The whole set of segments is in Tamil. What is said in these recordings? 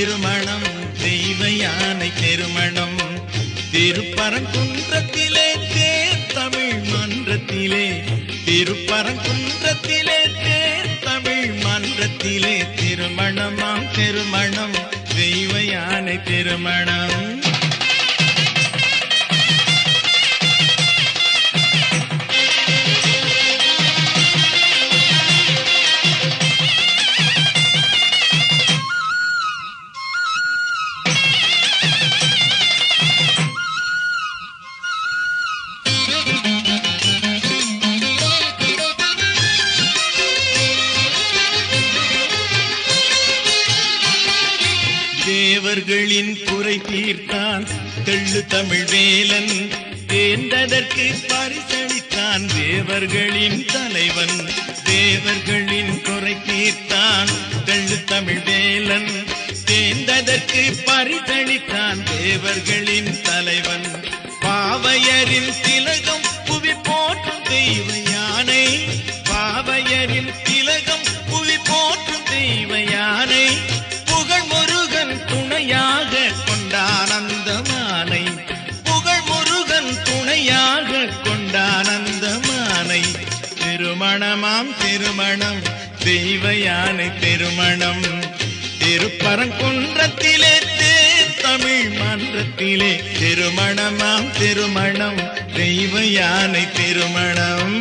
திருமணம் தெய்வ யானை திருமணம் திருப்பரங்குன்றத்திலே தேர் தமிழ் மன்றத்திலே திருப்பரங்குன்றத்திலே தேர் தமிழ் மன்றத்திலே திருமணமாம் திருமணம் தெய்வ யானை திருமணம். தேவர்களின் குறை தீர்த்தான் தெள்ளு தமிழ் வேலன் தேர்ந்ததற்கு பரிசளித்தான் தேவர்களின் தலைவன். தேவர்களின் குறை தீர்த்தான் தெள்ளு தமிழ் வேலன் தேர்ந்ததற்கு பரிசளித்தான் தேவர்களின் தலைவன். பாவையரின் திலகம் புவி போற்றும் தெய்வ யானை பாவையரின் திலகம் புவி போற்றும் தெய்வ யானை புகழ் முருகன் துணையாக கொண்டானந்தமானை புகழ் முருகன் துணையாக கொண்டானந்தமானை திருமணமாம் திருமணம் தெய்வ யானை திருமணம் திருப்பரங்குன்றத்திலே தேர் தமிழ் மன்றத்திலே திருமணமாம் திருமணம் தெய்வ யானை திருமணம்.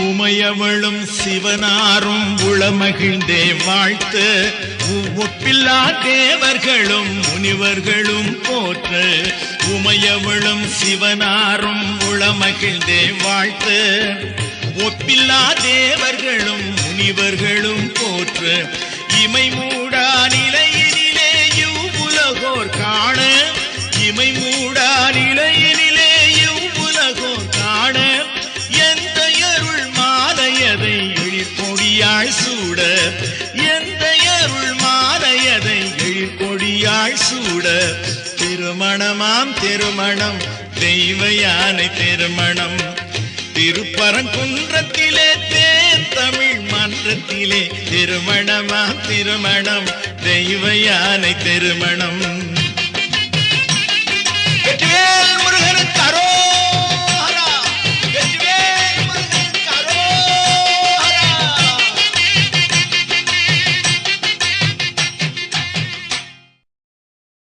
உமையவளும் சிவனாரும் உளமகிழ்ந்தே வாழ்த்து ஒப்பில்லா தேவர்களும் முனிவர்களும் போற்ற உமையவளும் சிவனாரும் உளமகிழ்ந்தே வாழ்த்து ஒப்பில்லா தேவர்களும் முனிவர்களும் போற்ற இமை மூடா நிலையினிலே இவ்வுலகோர் காண இமை மூடா நிலையினிலே இவ்வுலகோர் காண எந்த அருள் மாலையதை எழிற்பொடியாய் சூட எந்த அருள் மாலையதை எழிற்பொடியாய் சூட திருமணமாம் திருமணம் தெய்வ யானை திருமணம் திருப்பரங்குன்றத்திலே தேர் தமிழ் மன்றத்திலே திருமணமாம் திருமணம் தெய்வ யானை திருமணம்.